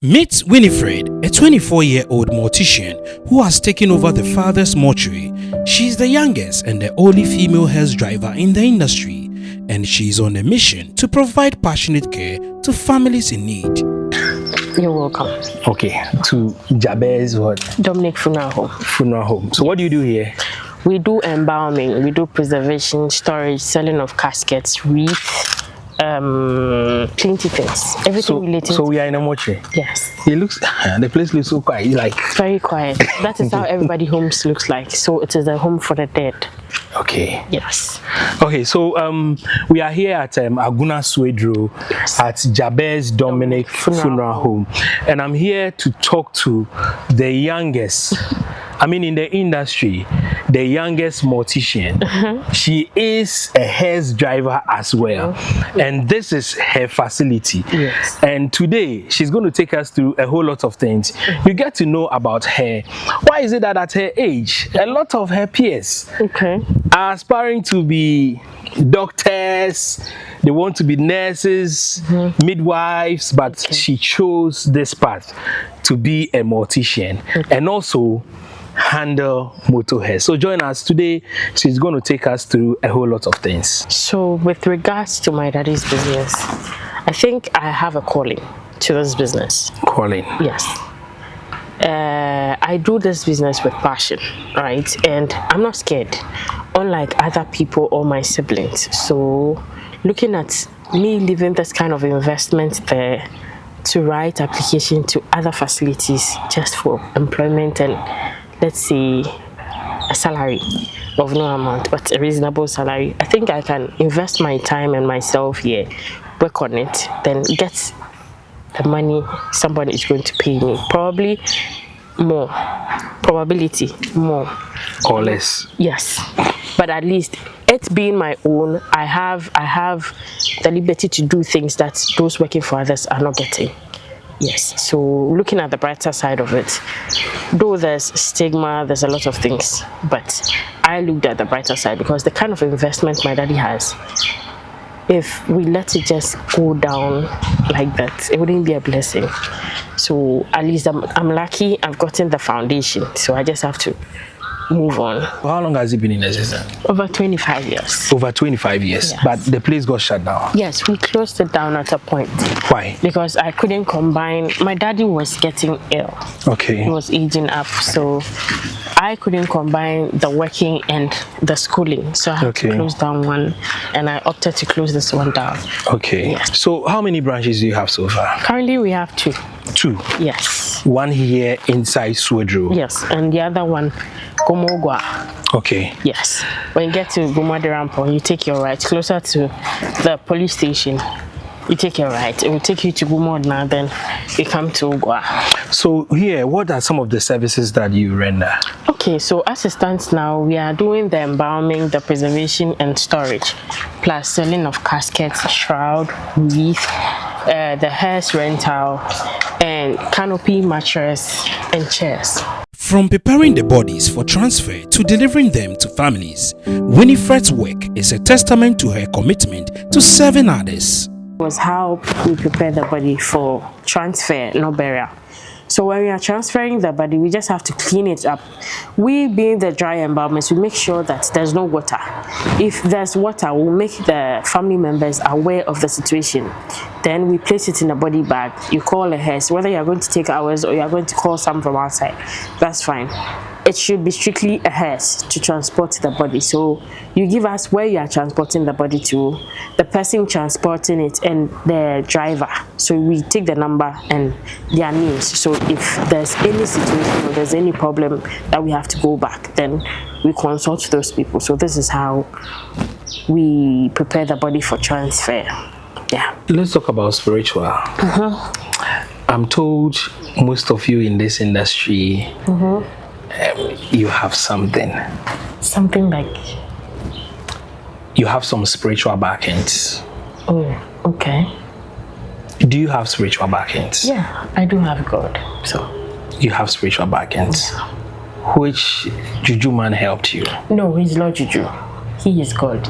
Meet Winifred, a 24-year-old mortician who has taken over the father's mortuary. She's the youngest and the only female hearse driver in the industry, and she's on a mission to provide passionate care to families in need. You're welcome. Okay, to Jabez what? Dominic Funeral Home. Funeral Home. So what do you do here? We do embalming, we do preservation, storage, selling of caskets, wreaths, plenty things. Everything related. So we are in a mortuary? Yes. It looks, the place looks so quiet, like. Very quiet. That is how everybody homes looks like. So it is a home for the dead. Okay. Yes. Okay, so we are here at Aguna Swedro at Jabez Dominic Funeral Home. And I'm here to talk to the youngest, in the industry, the youngest mortician. She is a hearse driver as well. And this is her facility. Yes. And today, she's going to take us through a whole lot of things. You get to know about her. Why is it that at her age, a lot of her peers are aspiring to be doctors, they want to be nurses, midwives, but she chose this path to be a mortician and also handle motor hair. So join us today. She's going to take us through a whole lot of things. So with regards to my daddy's business, I think I have a calling to this business. Calling? Yes. I do this business with passion, right? And I'm not scared, unlike other people or my siblings. So looking at me leaving this kind of investment there to write application to other facilities just for employment and let's say a salary of no amount, but a reasonable salary. I think I can invest my time and myself here, work on it, then get the money somebody is going to pay me. Probably more. Probability more. Or less. Yes. But at least it being my own, I have the liberty to do things that those working for others are not getting. Yes, so looking at the brighter side of it, though there's stigma, there's a lot of things, but I looked at the brighter side because the kind of investment my daddy has, if we let it just go down like that, it wouldn't be a blessing. So at least I'm lucky I've gotten the foundation, so I just have to move on. How long has it been in existence? Over 25 years. Over 25 years, yes. But the place got shut down? Yes, we closed it down at a point. Why? Because I couldn't combine, my daddy was getting ill. Okay. He was aging up, so I couldn't combine the working and the schooling. So I had to close down one, and I opted to close this one down. Okay. Yes. So how many branches do you have so far? Currently we have two. Two? Yes. One here inside Swedro? Yes, and the other one, Gomogwa. Okay. Yes. When you get to Gomade Rampon, you take your right closer to the police station. You take your right. It will take you to Gomod now, then you come to Ugwa. So here, what are some of the services that you render? Okay, so as it stands now, we are doing the embalming, the preservation and storage, plus selling of caskets, shroud, wreath, the hearse rental, and canopy, mattress, and chairs. From preparing the bodies for transfer to delivering them to families, Winifred's work is a testament to her commitment to serving others. Was how we prepare the body for transfer, not burial. So when we are transferring the body, we just have to clean it up. We, being the dry embalmers, we make sure that there's no water. If there's water, we'll make the family members aware of the situation. Then we place it in a body bag. You call a hearse, whether you're going to take ours or you're going to call some from outside, that's fine. It should be strictly a hearse to transport the body. So you give us where you are transporting the body to, the person transporting it, and the driver. So we take the number and their names. So if there's any situation or there's any problem that we have to go back, then we consult those people. So this is how we prepare the body for transfer. Yeah. Let's talk about spiritual. I'm told most of you in this industry, you have something. Something like? You have some spiritual backings. Oh, okay. Do you have spiritual backings? Yeah, I do have God. So you have spiritual backings. Yeah. Which juju man helped you? No, he's not juju. He is God.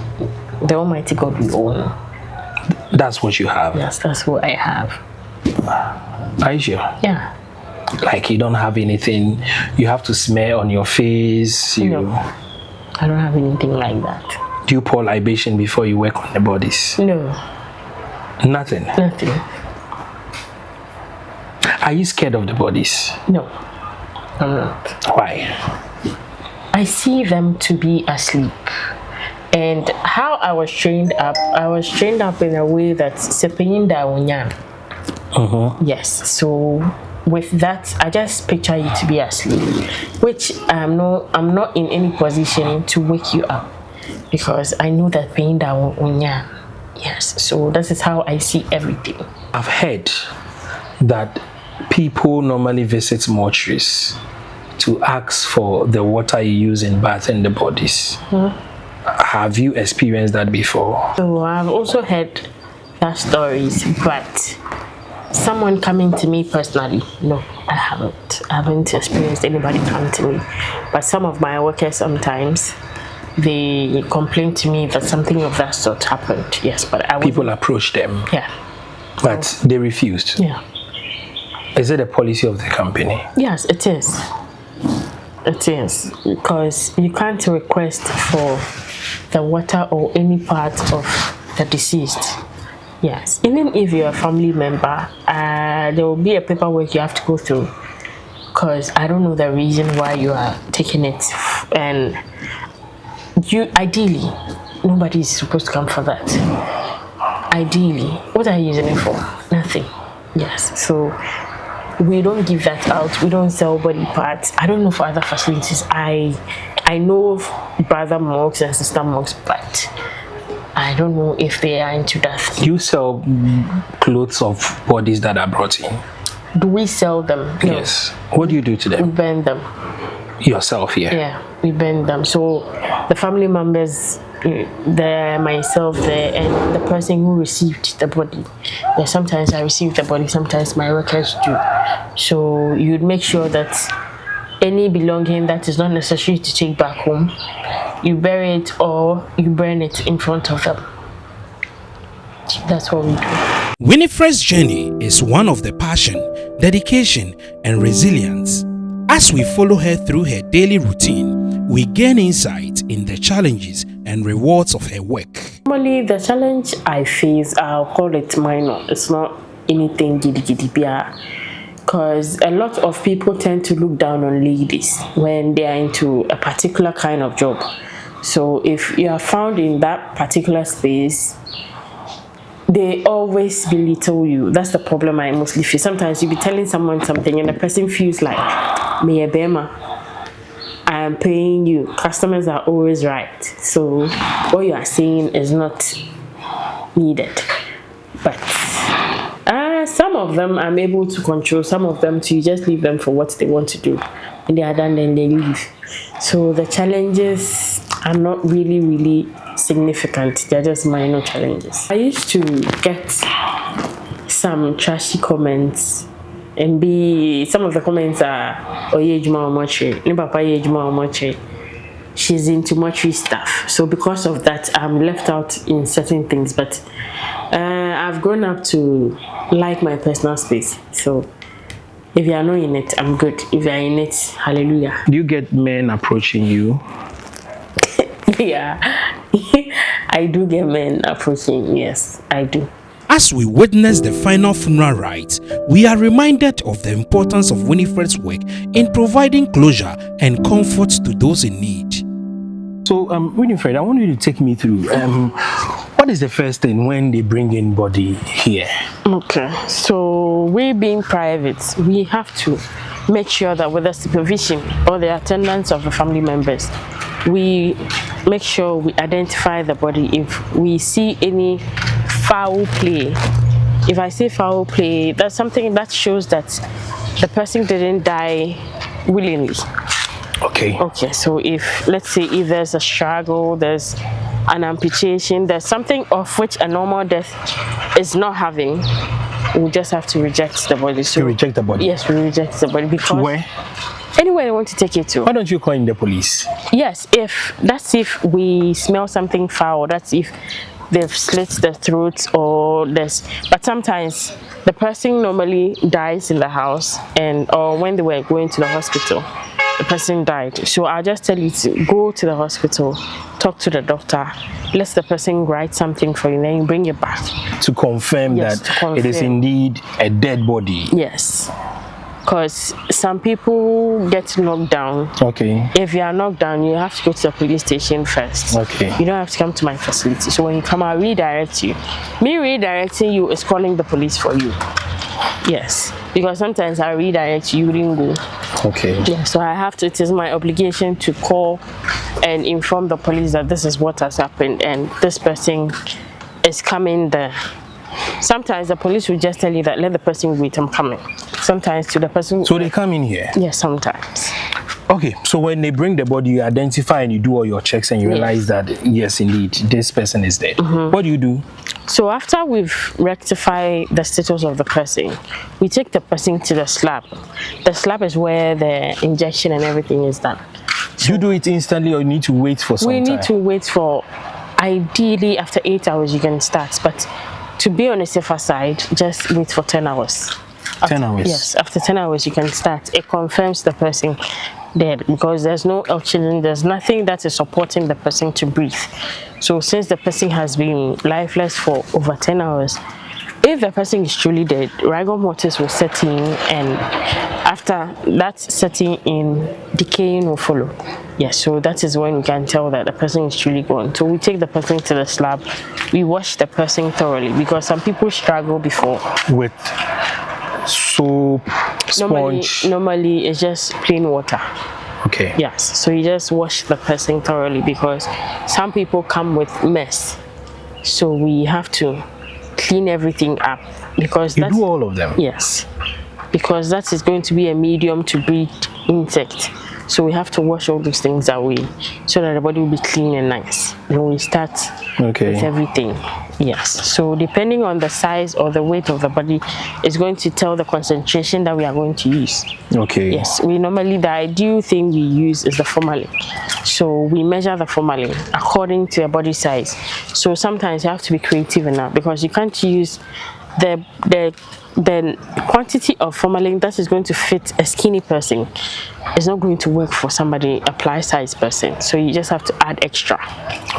The Almighty God we own. That's what you have? Yes, that's what I have. Are you sure? Yeah. Like you don't have anything you have to smear on your face? No, I don't have anything like that. Do you pour libation before you work on the bodies? No. Nothing? Nothing. Are you scared of the bodies? No, I'm not. Why? I see them to be asleep. And how I was trained up in a way that sepaying da unyan. Yes, so with that, I just picture you to be asleep, which I'm not in any position to wake you up because I know that pain da unyan. Yes, so this is how I see everything. I've heard that people normally visit mortuaries to ask for the water you use in bathing the bodies. Have you experienced that before? So I've also heard that stories, but someone coming to me personally, no, I haven't experienced anybody come to me. But some of my workers sometimes, they complain to me that something of that sort happened. Yes, but people approached them. Yeah. But they refused. Yeah. Is it a policy of the company? Yes, it is. It is, because you can't request for the water or any part of the deceased. Yes, even if you're a family member, there will be a paperwork you have to go through, because I don't know the reason why you are taking it, and ideally nobody is supposed to come for that. Ideally, what are you using it for? Nothing. Yes, so we don't give that out. We don't sell body parts. I don't know for other facilities. I know of brother morgues and sister morgues, but I don't know if they are into that. You sell clothes of bodies that are brought in? Do we sell them? No. Yes. What do you do to them? We burn them. Yourself here? Yeah, we burn them. So the family members, myself there, and the person who received the body. Yeah, sometimes I receive the body, sometimes my workers do. So you'd make sure that any belonging that is not necessary to take back home, you bury it or you burn it in front of them. That's what we do. Winifred's journey is one of the passion, dedication, and resilience. As we follow her through her daily routine, we gain insight in the challenges and rewards of her work. Normally, the challenge I face, I'll call it minor. It's not anything giddy because a lot of people tend to look down on ladies when they are into a particular kind of job. So if you are found in that particular space, they always belittle you. That's the problem I mostly feel. Sometimes you be telling someone something and the person feels like, me a bema, I am paying you. Customers are always right. So what you are saying is not needed. But some of them I'm able to control. Some of them to just leave them for what they want to do. When they are done, then they leave. So the challenges are not really significant. They're just minor challenges. I used to get some trashy comments, and some of the comments are, oh yeah, Juma mortuary, papa yeah, Juma mortuary. She's into mortuary stuff. So because of that, I'm left out in certain things. But I've grown up to like my personal space. So if you are not in it, I'm good. If you are in it, hallelujah. Do you get men approaching you? Yeah, I do get men approaching. Yes, I do. As we witness the final funeral rites, we are reminded of the importance of Winifred's work in providing closure and comfort to those in need. So, Winifred, I want you to take me through. What is the first thing when they bring in body here? Okay, so we being private, we have to make sure that with the supervision or the attendance of the family members, we make sure we identify the body. If we see any foul play, if I say foul play, that's something that shows that the person didn't die willingly. Okay, so if, let's say, if there's a struggle, there's an amputation, there's something of which a normal death is not having, we just have to reject the body. So you reject the body? Yes, we reject the body. Because where? Anywhere they want to take it to. Why don't you call in the police? Yes, if we smell something foul, that's if they've slit the throat or this. But sometimes the person normally dies in the house, and or when they were going to the hospital, the person died. So I'll just tell you to go to the hospital, talk to the doctor, let the person write something for you, then you bring it back to confirm yes, that to confirm. It is indeed a dead body. Yes, because some people get knocked down. Okay. If you are knocked down, you have to go to the police station first. Okay. You don't have to come to my facility. So when you come, I'll redirect you. Me redirecting you is calling the police for you. Yes, because sometimes I redirect you, you didn't go. Okay. Yeah, so I have to, it is my obligation to call and inform the police that this is what has happened and this person is coming there. Sometimes the police will just tell you that let the person wait, I'm coming. Sometimes to the person. So they come in here? Yes, sometimes. Okay, so when they bring the body, you identify and you do all your checks and you realize that, yes, indeed, this person is dead. What do you do? So after we've rectified the status of the person, we take the person to the slab. The slab is where the injection and everything is done. Do you do it instantly or you need to wait for some time? We need to wait for, ideally after 8 hours you can start, but to be on the safer side, just wait for 10 hours. 10 hours? Yes, after 10 hours you can start. It confirms the person dead because there's no oxygen, there's nothing that is supporting the person to breathe. So since the person has been lifeless for over 10 hours, if the person is truly dead, rigor mortis will set in, and after that setting in, decaying will follow. Yes, so that is when we can tell that the person is truly gone. So we take the person to the slab, we wash the person thoroughly because some people struggle before. With soap, sponge? Normally it's just plain water. Okay. Yes, so you just wash the person thoroughly because some people come with mess. So we have to clean everything up because you do all of them? Yes, because that is going to be a medium to breed insect. So we have to wash all those things away so that the body will be clean and nice. Then we start with everything. Yes. So depending on the size or the weight of the body, it's going to tell the concentration that we are going to use. Okay. Yes. We normally, the ideal thing we use is the formalin. So we measure the formalin according to your body size. So sometimes you have to be creative enough because you can't use the quantity of formalin that is going to fit a skinny person is not going to work for somebody a plus size person. So you just have to add extra.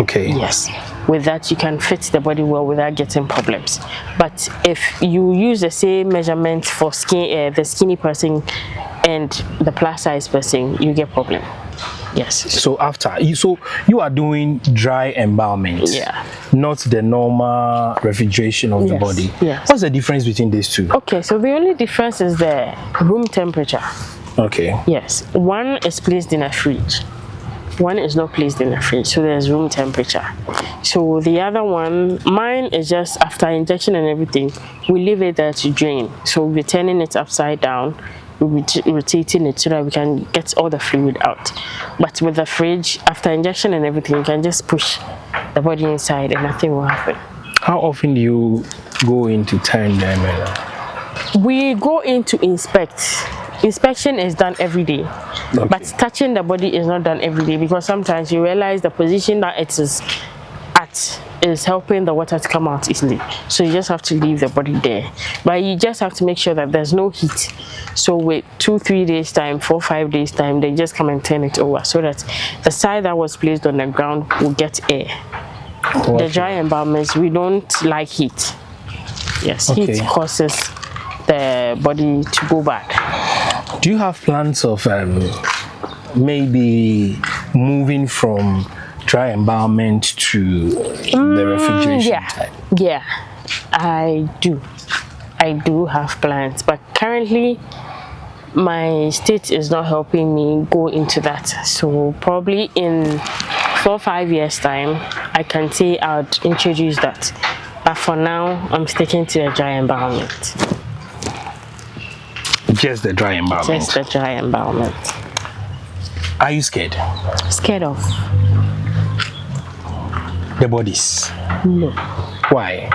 Okay. Yes. With that you can fit the body well without getting problems. But if you use the same measurement for the skinny person and the plus size person, you get problem. Yes. So after you are doing dry embalmment, not the normal refrigeration of the body. Yes. What's the difference between these two? Okay, so the only difference is the room temperature. Okay. Yes, one is placed in a fridge. One is not placed in a fridge, so there's room temperature. So the other one, mine is just after injection and everything, we leave it there to drain. So we're turning it upside down, we'll be rotating it so that we can get all the fluid out. But with the fridge, after injection and everything, you can just push the body inside and nothing will happen. How often do you go in to turn them? We go in to inspect. Inspection is done every day, but touching the body is not done every day because sometimes you realize the position that it is at is helping the water to come out easily. So you just have to leave the body there, but you just have to make sure that there's no heat. So with 2-3 days time, 4-5 days time, they just come and turn it over so that the side that was placed on the ground will get air. The dry embalmers, we don't like heat. Yes, heat causes the body to go bad. Do you have plans of maybe moving from dry embalmment to the refrigeration type? Yeah, I do have plans, but currently my state is not helping me go into that. So probably in 4-5 years time I can say I'd introduce that, but for now I'm sticking to the dry embalmment. Just the dry embalmment? Just the dry embalmment. Are you scared? Scared of? The bodies? No. Why?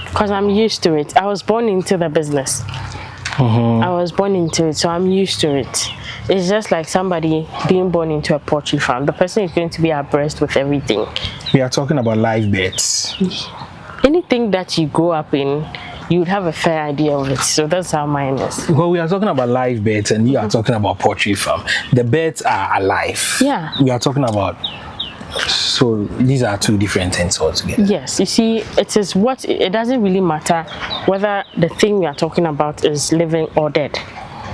Because I'm used to it. I was born into the business. I was born into it, so I'm used to it. It's just like somebody being born into a poultry farm. The person is going to be abreast with everything. We are talking about live birds. Anything that you grow up in, you would have a fair idea of it. So that's how mine is. Well, we are talking about live birds and you are talking about poultry farm. The birds are alive. Yeah. We are talking about, so these are two different things altogether. Yes, you see, it doesn't really matter whether the thing we are talking about is living or dead.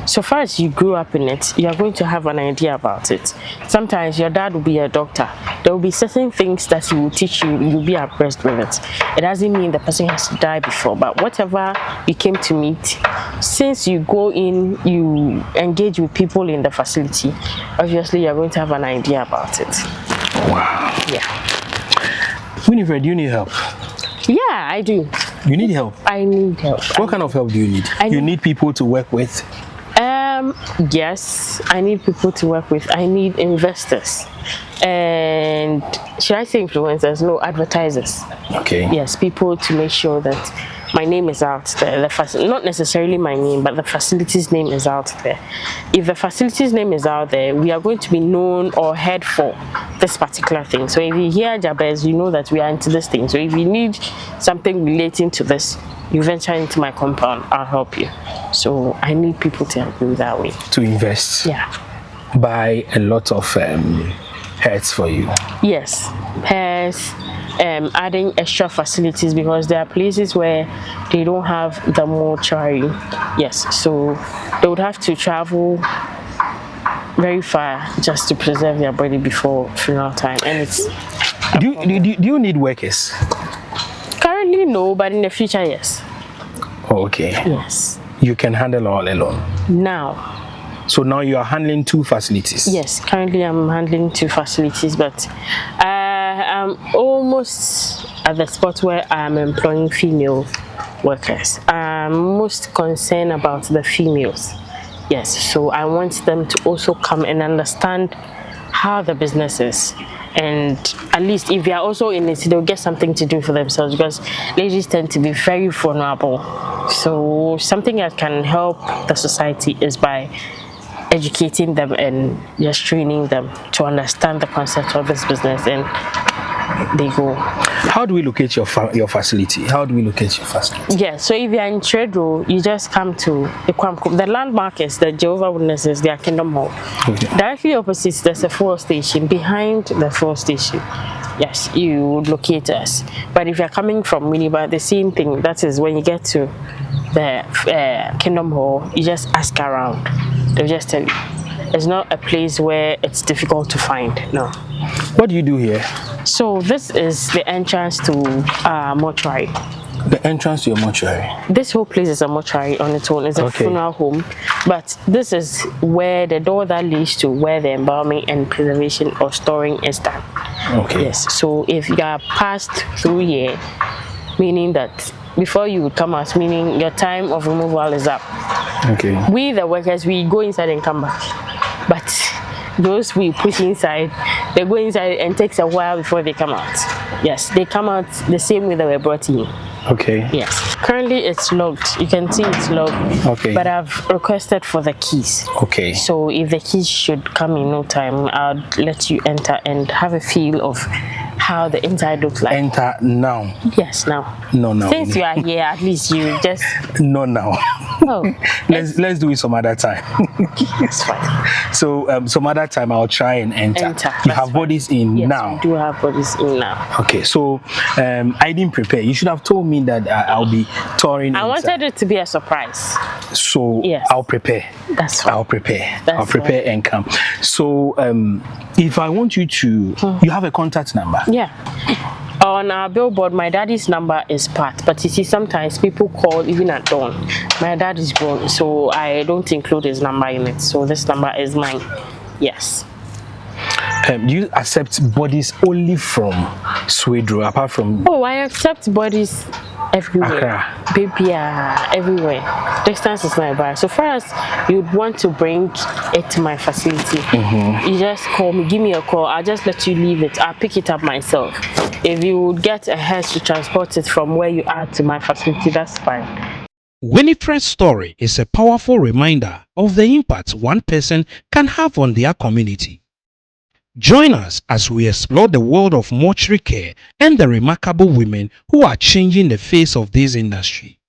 So far as you grew up in it, you are going to have an idea about it. Sometimes your dad will be a doctor. There will be certain things that he will teach you, you'll be abreast with it. It doesn't mean the person has to die before, but whatever you came to meet, since you go in, you engage with people in the facility, obviously you're going to have an idea about it. Wow. Yeah. Winifred, do you need help? Yeah, I do. You need help? I need help. What kind of help do you need? You need people to work with? Yes, I need people to work with. I need investors. And should I say influencers? No, advertisers. Okay. Yes, people to make sure that my name is out there. Not necessarily my name, but the facility's name is out there. If the facility's name is out there, we are going to be known or heard for this particular thing. So if you hear Jabez, you know that we are into this thing. So if you need something relating to this, you venture into my compound, I'll help you. So I need people to help me that way. To invest? Yeah. Buy a lot of heads for you? Yes, heads, adding extra facilities because there are places where they don't have the mortuary. Yes, so they would have to travel very far just to preserve their body before funeral time. And it's... Do you need workers? Currently, no, but in the future, yes. Oh, okay. Yes. You can handle all alone? Now. So now you are handling two facilities? Yes, currently I'm handling two facilities, but I'm almost at the spot where I'm employing female workers. I'm most concerned about the females. Yes, so I want them to also come and understand how the business is. And at least if they are also in it, they'll get something to do for themselves because ladies tend to be very vulnerable. So something that can help the society is by educating them and just training them to understand the concept of this business, and they go. How do we locate your facility? How do we locate your facility? Yeah, so if you're in Tredo, you just come to the landmark is the Jehovah Witnesses, their Kingdom Hall. Okay. Directly opposite, there's a fuel station. Behind the fuel station, yes, you would locate us. But if you're coming from Minibar, the same thing. That is when you get to the Kingdom Hall, you just ask around. They'll just tell you. It's not a place where it's difficult to find. No. What do you do here? So this is the entrance to mortuary. The entrance to your mortuary? This whole place is a mortuary on its own. It's a funeral home. But this is where the door that leads to where the embalming and preservation or storing is done. Okay. Yes. So if you are passed through here, meaning that before you would come out, meaning your time of removal is up. Okay. We, the workers, we go inside and come back. But those we push inside, they go inside and it takes a while before they come out. Yes, they come out the same way they were brought in. Okay. Yes. Currently it's locked. You can see it's locked. Okay. But I've requested for the keys. Okay. So if the keys should come in no time, I'll let you enter and have a feel of how the inside looks like. Enter now? Yes, now. No, now. Since you are here, at least you just... No, now. Oh. Let's do it some other time. It's fine. So some other time I'll try and enter. You have bodies in yes, now? We do have bodies in now. Okay, so I didn't prepare. You should have told me that I'll be touring. I wanted it to be a surprise. So yes. I'll prepare. That's fine. I'll prepare. That's I'll prepare fine. and come. So if I want you to, you have a contact number? Yeah. On our billboard, my daddy's number is Pat, but you see, sometimes people call even at dawn. My dad is gone, so I don't include his number in it. So this number is mine. Yes. Do you accept bodies only from Swedro, apart from... Oh, I accept bodies everywhere. Accra. Baby, everywhere. Distance is not a barrier. So far as you'd want to bring it to my facility, you just call me, give me a call. I'll just let you leave it. I'll pick it up myself. If you would get a hearse to transport it from where you are to my facility, that's fine. Winifred's story is a powerful reminder of the impact one person can have on their community. Join us as we explore the world of mortuary care and the remarkable women who are changing the face of this industry.